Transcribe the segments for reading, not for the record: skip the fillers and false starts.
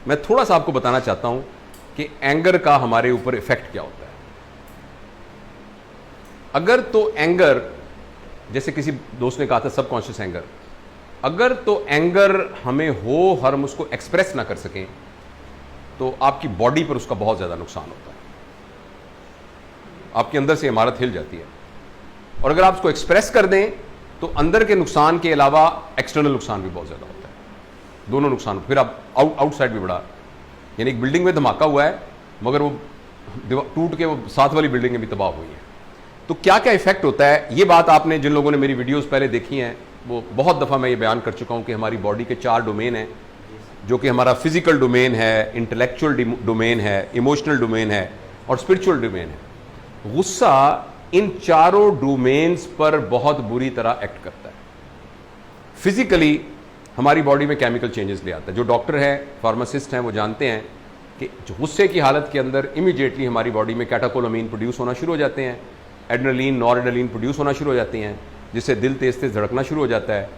मैं थोड़ा सा आपको बताना चाहता हूं कि एंगर का हमारे ऊपर इफेक्ट क्या होता है। अगर तो एंगर, जैसे किसी दोस्त ने कहा था सबकॉन्शियस एंगर, अगर तो एंगर हमें हो, हम उसको एक्सप्रेस ना कर सकें, तो आपकी बॉडी पर उसका बहुत ज्यादा नुकसान होता है। आपके अंदर से इमारत हिल जाती है। और अगर आप उसको एक्सप्रेस कर दें तो अंदर के नुकसान के अलावा एक्सटर्नल नुकसान भी बहुत ज्यादा होता है। दोनों नुकसान, फिर आप आउटसाइड भी बड़ा, यानी एक बिल्डिंग में धमाका हुआ है मगर वो टूट के वो साथ वाली बिल्डिंगें भी तबाह हुई हैं। तो क्या क्या इफेक्ट होता है, ये बात आपने जिन लोगों ने मेरी वीडियोस पहले देखी हैं वो बहुत दफा मैं ये बयान कर चुका हूं कि हमारी बॉडी के 4 डोमेन हैं, जो कि हमारा फिजिकल डोमेन है, इंटेलेक्चुअल डोमेन है, इमोशनल डोमेन है और स्पिरिचुअल डोमेन है। गुस्सा इन चारों डोमेन्स पर बहुत बुरी तरह एक्ट करता है। फिजिकली हमारी बॉडी में केमिकल चेंजेस ले आता है। जो डॉक्टर है, फार्मासिस्ट हैं, वो जानते हैं कि गुस्से की हालत के अंदर इमीडिएटली हमारी बॉडी में कैटाकोलामीन प्रोड्यूस होना शुरू हो जाते हैं, एड्रेनलिन, नॉरएड्रेनलिन प्रोड्यूस होना शुरू हो जाती हैं, जिससे दिल तेज तेज धड़कना शुरू हो जाता है,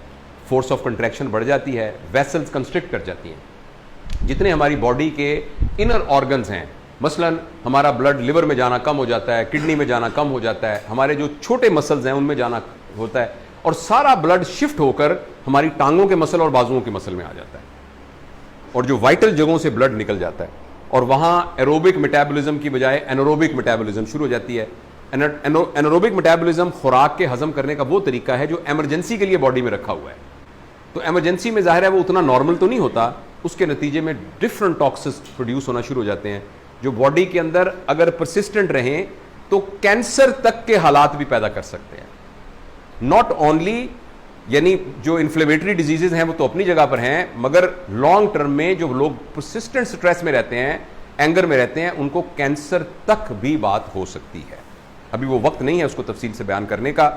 फोर्स ऑफ कंट्रैक्शन बढ़ जाती है, वेसल्स कंस्ट्रिक्ट कर जाती हैं। जितने हमारी बॉडी के इनर ऑर्गन्स हैं, मसलन हमारा ब्लड लिवर में जाना कम हो जाता है, किडनी में जाना कम हो जाता है, हमारे जो छोटे मसल्स हैं उनमें जाना होता है, और सारा ब्लड शिफ्ट होकर हमारी टांगों के मसल और बाजुओं के मसल में आ जाता है, और जो वाइटल जगहों से ब्लड निकल जाता है, और वहां एरोबिक मेटाबॉलिज्म की बजाय एनारोबिक मेटाबॉलिज्म शुरू हो जाती है। एनारोबिक मेटाबॉलिज्म खुराक के हजम करने का वो तरीका है जो इमरजेंसी के लिए बॉडी में रखा हुआ है। तो इमरजेंसी में जाहिर है वो उतना नॉर्मल तो नहीं होता, उसके नतीजे में डिफरेंट टॉक्सिस प्रोड्यूस होना शुरू हो जाते हैं, जो बॉडी के अंदर अगर परसिस्टेंट रहें तो कैंसर तक के हालात भी पैदा कर सकते हैं। नॉट ओनली, यानी जो इन्फ्लेमेटरी डिजीजेज हैं वो तो अपनी जगह पर हैं, मगर लॉन्ग टर्म में जो लोग परसिस्टेंट स्ट्रेस में रहते हैं, एंगर में रहते हैं, उनको कैंसर तक भी बात हो सकती है। अभी वो वक्त नहीं है उसको तफसील से बयान करने का।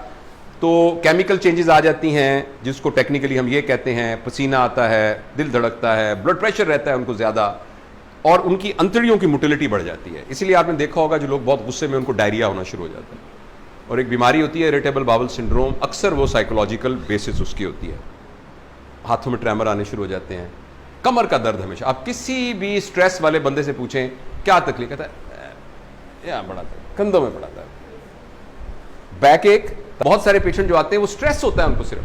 तो केमिकल चेंजेस आ जाती हैं, जिसको टेक्निकली हम ये कहते हैं, पसीना आता है, दिल धड़कता है, ब्लड प्रेशर रहता है उनको ज़्यादा, और उनकी अंतड़ियों की मोटिलिटी बढ़ जाती है। इसीलिए आपने देखा होगा जो लोग बहुत गुस्से में, उनको डायरिया होना शुरू हो जाता है। और एक बीमारी होती है इरिटेबल बाउल सिंड्रोम, अक्सर वो साइकोलॉजिकल बेसिस उसकी होती है। हाथों में ट्रेमर आने शुरू हो जाते हैं, कमर का दर्द हमेशा। आप किसी भी स्ट्रेस वाले बंदे से पूछें क्या तकलीफ, कहता है या बड़ा दर्द, कंधों में बड़ा दर्द, बैक एक। बहुत सारे पेशेंट जो आते हैं वो स्ट्रेस होता है उनको सिर्फ,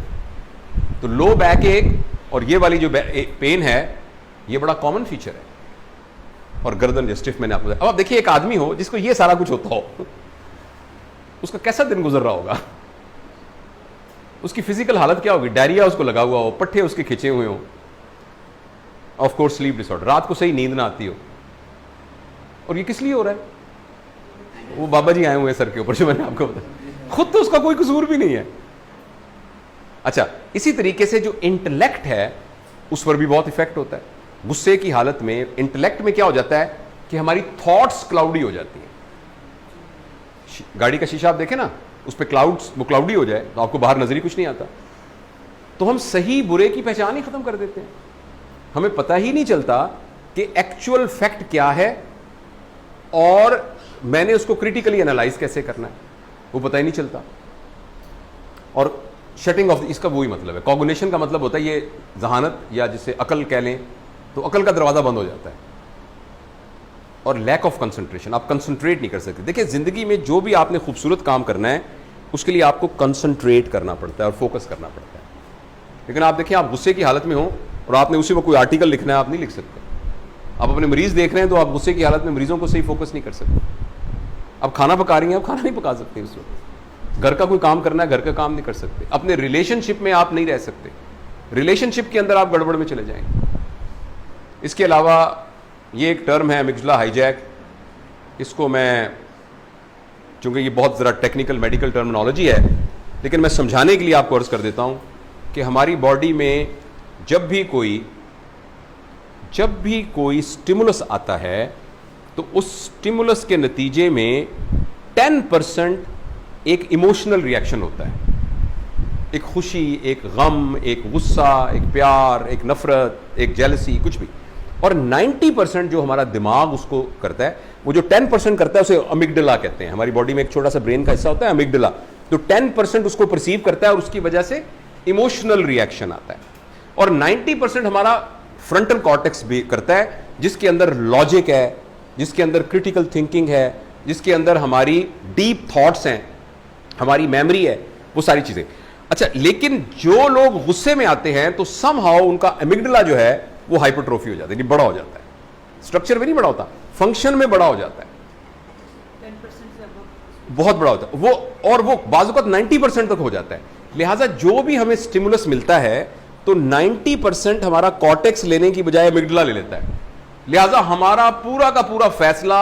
तो लो बैक एक और ये वाली जो पेन है ये बड़ा कॉमन फीचर है। और गर्दन स्टिफ, मैंने आपको, अब आप देखिए एक आदमी हो जिसको ये सारा कुछ होता हो, उसका कैसा दिन गुजर रहा होगा, उसकी फिजिकल हालत क्या होगी। डायरिया उसको लगा हुआ हो, पट्टे उसके खिंचे हुए हो, ऑफ कोर्स स्लीप डिसऑर्डर, रात को सही नींद ना आती हो। और ये किस लिए हो रहा है? वो बाबा जी आए हुए हैं सर के ऊपर, जो मैंने आपको बताया, खुद तो उसका कोई कसूर भी नहीं है। अच्छा, इसी तरीके से जो इंटेलेक्ट है उस पर भी बहुत इफेक्ट होता है। गुस्से की हालत में इंटेलेक्ट में क्या हो जाता है कि हमारी थॉट्स क्लाउडी हो जाती हैं। गाड़ी का शीशा आप देखें ना, उस पर क्लाउड्स, वो क्लाउडी हो जाए तो आपको बाहर नजर ही कुछ नहीं आता। तो हम सही बुरे की पहचान ही खत्म कर देते हैं, हमें पता ही नहीं चलता कि एक्चुअल फैक्ट क्या है और मैंने उसको क्रिटिकली एनालाइज कैसे करना है, वो पता ही नहीं चलता। और शटिंग ऑफ, इसका वही मतलब है, कॉग्निशन का मतलब होता है ये जहानत, या जिसे अकल कह लें, तो अकल का दरवाजा बंद हो जाता है। और लैक ऑफ कंसंट्रेशन, आप कंसंट्रेट नहीं कर सकते। देखिए जिंदगी में जो भी आपने खूबसूरत काम करना है उसके लिए आपको कंसंट्रेट करना पड़ता है और फोकस करना पड़ता है। लेकिन आप देखिए, आप गुस्से की हालत में हो और आपने उसी में कोई आर्टिकल लिखना है, आप नहीं लिख सकते। आप अपने मरीज देख रहे हैं तो आप गुस्से की हालत में मरीजों को सही फोकस नहीं कर सकते। अब खाना पका रही हैं, आप खाना नहीं पका सकते उस वक्त। घर का कोई काम करना है, घर का काम नहीं कर सकते। अपने रिलेशनशिप में आप नहीं रह सकते, रिलेशनशिप के अंदर आप गड़बड़ में चले जाएंगे। इसके अलावा ये एक टर्म है एमिग्डाला हाईजैक, इसको मैं, चूंकि ये बहुत ज़रा टेक्निकल मेडिकल टर्मिनोलॉजी है, लेकिन मैं समझाने के लिए आपको अर्ज कर देता हूँ कि हमारी बॉडी में जब भी कोई स्टिमुलस आता है तो उस स्टिमुलस के नतीजे में 10% एक इमोशनल रिएक्शन होता है। एक खुशी, एक गम, एक गुस्सा, एक प्यार, एक नफरत, एक जेलसी, कुछ भी। और 90% जो हमारा दिमाग उसको करता है, वो जो 10% करता है उसे अमिगडाला कहते हैं। हमारी बॉडी में एक छोटा सा ब्रेन का हिस्सा होता है अमिगडाला, तो 10% उसको परसीव करता है और उसकी वजह से इमोशनल रिएक्शन आता है। और 90% हमारा फ्रंटल कॉर्टेक्स भी करता है, जिसके अंदर लॉजिक है, जिसके अंदर क्रिटिकल थिंकिंग है, जिसके अंदर हमारी डीप थॉट्स हैं, हमारी मेमोरी है, वो सारी चीजें। अच्छा, लेकिन जो लोग गुस्से में आते हैं तो समहाउ उनका एमिग्डला जो है वो हाइपरट्रोफी हो जाता है, बड़ा हो जाता है। स्ट्रक्चर में नहीं बड़ा होता, फंक्शन में बड़ा हो जाता है, 10% से above। बहुत बड़ा होता है वो, और वो बाजू का 90% तक हो जाता है। लिहाजा जो भी हमें स्टिमुलस मिलता है तो 90% हमारा कॉर्टेक्स लेने की बजाय एमिग्डला ले लेता है। लिहाजा हमारा पूरा का पूरा फैसला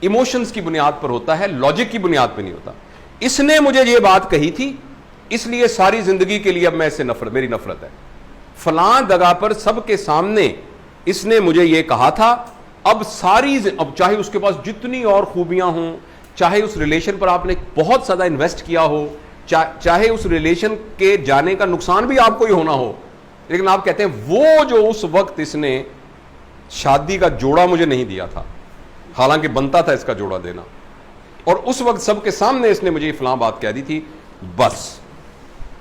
इमोशंस की बुनियाद पर होता है, लॉजिक की बुनियाद पर नहीं होता। इसने मुझे ये बात कही थी, इसलिए सारी जिंदगी के लिए अब मैं इससे नफरत, मेरी नफरत है। फलां जगह पर सबके सामने इसने मुझे ये कहा था, अब अब चाहे उसके पास जितनी और खूबियां हों, चाहे उस रिलेशन पर आपने बहुत ज्यादा इन्वेस्ट किया हो, चाहे उस रिलेशन के जाने का नुकसान भी आपको ही होना हो, लेकिन आप कहते हैं वो जो उस वक्त इसने शादी का जोड़ा मुझे नहीं दिया था, हालांकि बनता था इसका जोड़ा देना, और उस वक्त सबके सामने इसने मुझे फलां बात कह दी थी, बस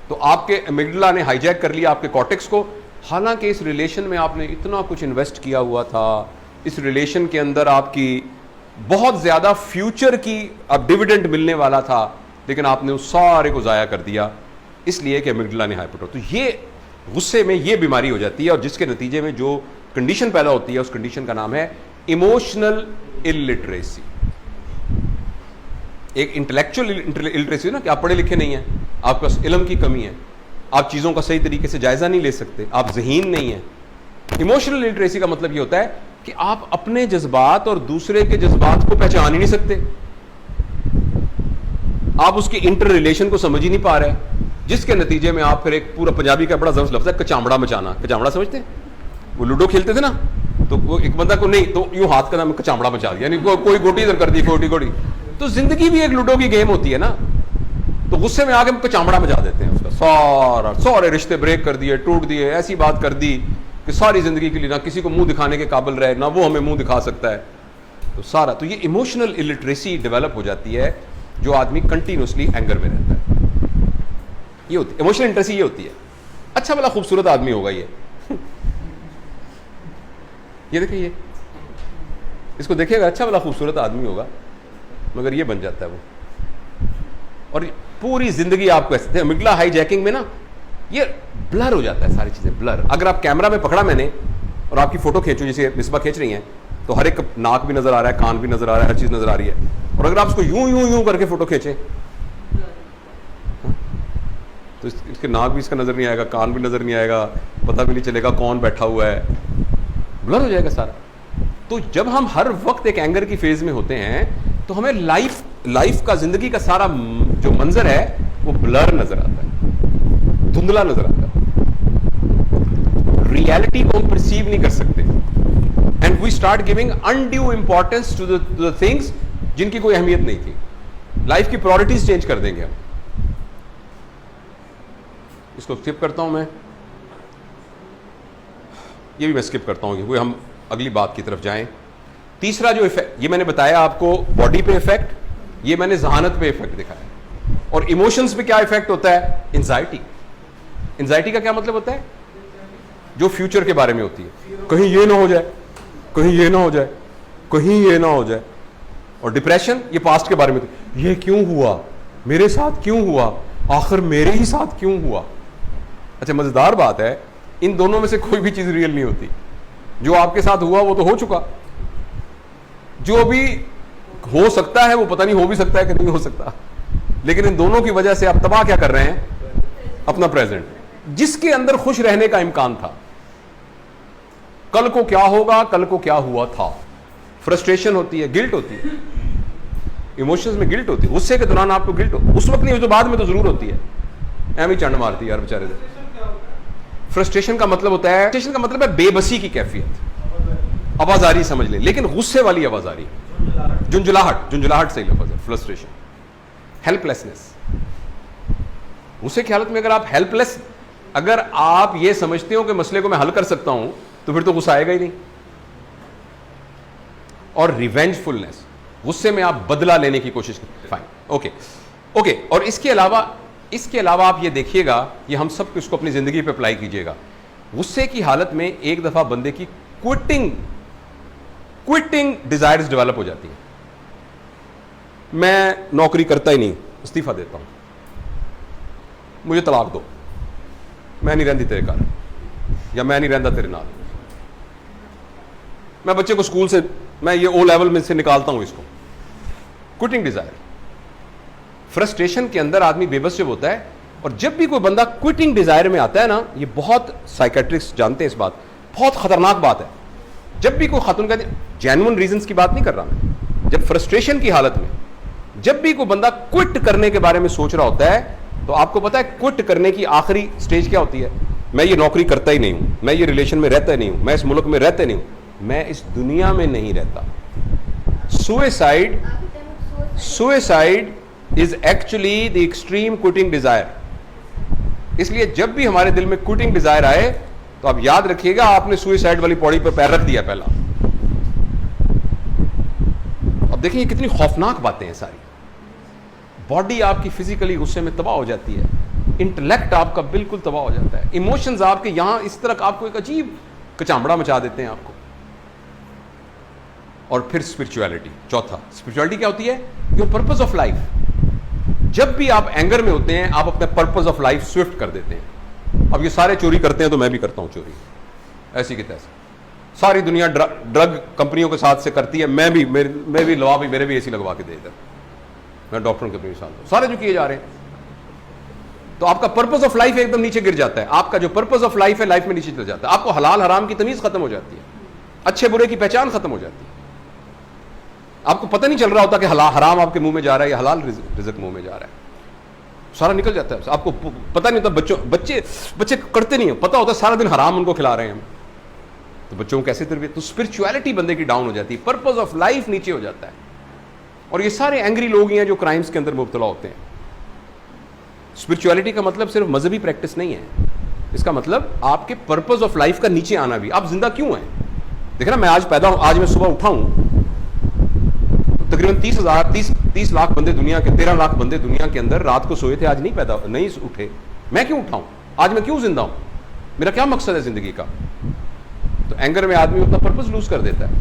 तो आपके एमिग्डला ने हाईजैक कर लिया आपके कॉर्टेक्स को। हालांकि इस रिलेशन में आपने इतना कुछ इन्वेस्ट किया हुआ था, इस रिलेशन के अंदर आपकी बहुत ज्यादा फ्यूचर की अब डिविडेंड मिलने वाला था, लेकिन आपने उस सारे को जाया कर दिया इसलिए कि एमिग्डला ने हाइपरट्रोफी। तो ये गुस्से में ये बीमारी हो जाती है, और जिसके नतीजे में जो कंडीशन पैदा होती है उस कंडीशन का नाम है इमोशनल इलिटरेसी। एक इंटेलेक्चुअल इलिटरेसी ना, कि आप पढ़े लिखे नहीं हैं, आपके पास इल्म की कमी है, आप चीजों का सही तरीके से जायजा नहीं ले सकते, आप ज़हीन नहीं है। इमोशनल इलिटरेसी का मतलब ये होता है कि आप अपने जज्बात और दूसरे के जज्बात को पहचान ही नहीं सकते, आप उसके इंटर रिलेशन को समझ ही नहीं पा रहे, जिसके नतीजे में आप फिर एक पूरा पंजाबी का बड़ा जबरदस्त लफ्ज़ है कचामड़ा मचाना। कचामड़ा समझते हैं? वो लूडो खेलते थे ना, तो वो एक बंदा को नहीं तो यूं हाथ का नाम कचामड़ा मचा दिया, यानी कोई गोटी इधर कर दी, गोटी। तो जिंदगी भी एक लूडो की गेम होती है ना, तो गुस्से में आके कचामड़ा मचा देते हैं उसका, सारे रिश्ते ब्रेक कर दिए, टूट दिए, ऐसी बात कर दी कि सारी जिंदगी के लिए ना किसी को मुंह दिखाने के काबिल रहे, ना वो हमें मुंह दिखा सकता है। तो सारा, तो ये इमोशनल इलिटरेसी डेवलप हो जाती है, जो आदमी कंटिन्यूसली एंगर में रहता है। ये होती है इमोशनल इलिटरेसी, ये होती है। अच्छा वाला खूबसूरत आदमी होगा ये ये देखिए, इसको देखिएगा, अच्छा वाला खूबसूरत आदमी होगा, मगर ये बन जाता है वो, और पूरी जिंदगी आपको ऐसे एमिग्डला हाईजैकिंग में ना ये ब्लर हो जाता है, सारी चीजें ब्लर। अगर आप कैमरा में पकड़ा मैंने और आपकी फोटो खींचूं, जैसे मिसबा खींच रही हैं, तो हर एक नाक भी नजर आ रहा है, कान भी नजर आ रहा है, हर चीज नजर आ रही है। और अगर आप उसको यूं करके फोटो खींचे तो इसके नाक भी इसका नजर नहीं आएगा, कान भी नजर नहीं आएगा, पता भी नहीं चलेगा कौन बैठा हुआ है, ब्लर हो जाएगा सारा। तो जब हम हर वक्त एक एंगर की फेज में होते हैं तो हमें लाइफ का, जिंदगी का सारा जो मंजर है वो ब्लर नजर आता है, धुंधला नजर आता है, रियलिटी को हम परसीव नहीं कर सकते, and we start giving undue importance to the things जिनकी कोई अहमियत नहीं थी। लाइफ की प्रायोरिटीज चेंज कर देंगे हम। इसको स्किप करता हूं मैं, ये भी मैं स्किप करता हूं, क्योंकि हम अगली बात की तरफ जाएं। तीसरा जो इफेक्ट, ये मैंने बताया आपको बॉडी पे इफेक्ट, ये मैंने जहानत पे इफेक्ट दिखाया, और इमोशंस पे क्या इफेक्ट होता है? एंजाइटी। एंजाइटी का क्या मतलब होता है? जो फ्यूचर के बारे में होती है, कहीं ये ना हो जाए, कहीं ये ना हो जाए, कहीं ये ना हो जाए। और डिप्रेशन, ये पास्ट के बारे में, ये क्यों हुआ, मेरे साथ क्यों हुआ, आखिर मेरे ही साथ क्यों हुआ। अच्छा, मजेदार बात है, इन दोनों में से कोई भी चीज रियल नहीं होती। जो आपके साथ हुआ वो तो हो चुका, जो भी हो सकता है वो पता नहीं हो भी सकता है कि नहीं हो सकता, लेकिन इन दोनों की वजह से आप तबाह क्या कर रहे हैं? अपना प्रेजेंट, जिसके अंदर खुश रहने का इम्कान था। कल को क्या होगा, कल को क्या हुआ था। फ्रस्ट्रेशन होती है, गिल्ट होती है, इमोशंस में गिल्ट होती है। गुस्से के दौरान आपको गिल्ट हो, उस वक्त नहीं, तो बाद में तो जरूर होती है, एम ही चंड मारती है यार बेचारे से। फ्रस्ट्रेशन का मतलब होता है, फ्रस्ट्रेशन का मतलब है बेबसी की कैफियत, आवाजारी समझ ले, लेकिन गुस्से वाली आवाजारी, झुंझुलाहट से लफ्ज है फ्रस्ट्रेशन। हेल्पलेसनेस, गुस्से की हालत में अगर आप हेल्पलेस, अगर आप ये समझते हो कि मसले को मैं हल कर सकता हूं, तो फिर तो गुस्सा आएगा ही नहीं। और रिवेंजफुलनेस, गुस्से में आप बदला लेने की कोशिश करते हैं। Fine, okay. और इसके अलावा आप ये देखिएगा, ये हम सब इसको अपनी जिंदगी पे अप्लाई कीजिएगा। गुस्से की हालत में एक दफा बंदे की क्विटिंग क्विटिंग डिजायर्स डेवलप हो जाती है। मैं नौकरी करता ही नहीं, इस्तीफा देता हूं, मुझे तलाक दो, मैं नहीं रहती तेरे घर, या मैं नहीं रहता तेरे नाल, मैं बच्चे को स्कूल से, मैं ये ओ लेवल में से निकालता हूं इसको। क्विटिंग डिजायर, फ्रस्ट्रेशन के अंदर आदमी बेबस जब होता है, और जब भी कोई बंदा क्विटिंग डिजायर में आता है ना, ये बहुत साइकेट्रिस्ट जानते हैं इस बात, बहुत खतरनाक बात है। जब भी कोई खातून का, जेन्युइन रीजंस की बात नहीं कर रहा मैं, जब फ्रस्ट्रेशन की हालत में जब भी कोई बंदा क्विट करने के बारे में सोच रहा होता है, तो आपको पता है क्विट करने की आखिरी स्टेज क्या होती है? मैं ये नौकरी करता ही नहीं हूं, मैं ये रिलेशन में रहता ही नहीं हूं, मैं इस मुल्क में रहता ही नहीं हूं, मैं इस दुनिया में नहीं रहता। Suicide is actually the extreme quitting desire. इसलिए जब भी हमारे दिल में क्विटिंग डिजायर आए, तो आप याद रखिएगा आपने सुसाइड वाली पौड़ी पर पैर रख दिया पहला। अब देखिए कितनी खौफनाक बातें हैं सारी। बॉडी आपकी फिजिकली गुस्से में तबाह हो जाती है, इंटेलेक्ट आपका बिल्कुल तबाह हो जाता है, इमोशंस आपके यहां इस तरह आपको एक अजीब कचामड़ा मचा देते हैं आपको। और फिर स्पिरिचुअलिटी, चौथा, स्पिरिचुअलिटी क्या होती है? Your purpose of life. जब भी आप एंगर में होते हैं, आप अपने पर्पस ऑफ लाइफ स्विफ्ट कर देते हैं। अब ये सारे चोरी करते हैं, तो मैं भी करता हूं चोरी, ऐसी की तैसी। सारी दुनिया ड्रग कंपनियों के साथ से करती है, मैं भी लवा भी, मेरे भी एसी लगवा के दे इधर, मैं डॉक्टरों के अपने साथ हूं, सारे जो किए जा रहे हैं। तो आपका पर्पस ऑफ लाइफ एकदम नीचे गिर जाता है। आपका जो पर्पस ऑफ लाइफ है, लाइफ में नीचे चल जाता है। आपको हलाल हराम की तमीज खत्म हो जाती है, अच्छे बुरे की पहचान खत्म हो जाती है। आपको पता नहीं चल रहा होता कि हराम आपके मुंह में जा रहा है या हलाल रिज़्क मुंह में जा रहा है, सारा निकल जाता है। आपको पता नहीं होता, बच्चे करते नहीं है, पता होता है सारा दिन हराम उनको खिला रहे हैं हम, तो बच्चों को कैसे तरबियत? तो स्पिरिचुअलिटी बंदे की डाउन हो जाती है, पर्पस ऑफ लाइफ नीचे हो जाता है। और ये सारे एंग्री लोग ही हैं जो क्राइम्स के अंदर मुब्तला होते हैं। स्पिरिचुअलिटी का मतलब सिर्फ मजहबी प्रैक्टिस नहीं है, इसका मतलब आपके पर्पस ऑफ लाइफ का नीचे आना भी। आप जिंदा क्यों हैं? देखना, मैं आज पैदा हूं, आज मैं सुबह उठा हूं, तकरीबन 30 लाख बंदे दुनिया के, 13 लाख बंदे दुनिया के अंदर रात को सोए थे, आज नहीं उठे। मैं क्यों उठा हूं? आज मैं क्यों जिंदा हूं? मेरा क्या मकसद है जिंदगी का? तो एंगर में आदमी अपना पर्पस लूज कर देता है,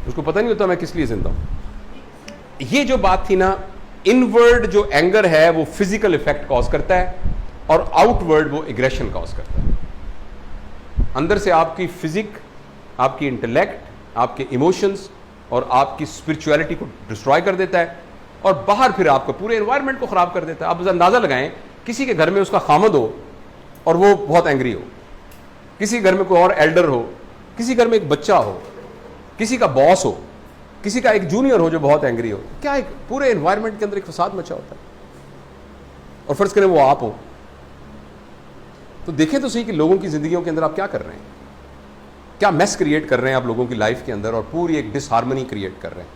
उसको पता नहीं होता मैं किस लिए जिंदा हूं। ये जो बात थी ना, इनवर्ड जो एंगर है वो फिजिकल इफेक्ट कॉज करता है, और आउटवर्ड वो एग्रेशन कॉज करता है। अंदर से आपकी फिजिक, आपकी इंटेलेक्ट, आपके इमोशंस और आपकी स्पिरिचुअलिटी को डिस्ट्रॉय कर देता है, और बाहर फिर आपको पूरे एनवायरनमेंट को खराब कर देता है। आप अंदाजा लगाएं, किसी के घर में उसका खामद हो और वो बहुत एंग्री हो, किसी घर में कोई और एल्डर हो, किसी घर में एक बच्चा हो, किसी का बॉस हो, किसी का एक जूनियर हो जो बहुत एंग्री हो, क्या एक पूरे एनवायरनमेंट के अंदर एक फसाद मचा होता है। और फर्ज करें वो आप हो, तो देखें तो सही कि लोगों की जिंदगियों के अंदर आप क्या कर रहे हैं, क्या मेस क्रिएट कर रहे हैं आप लोगों की लाइफ के अंदर, और पूरी एक डिसहार्मनी क्रिएट कर रहे हैं।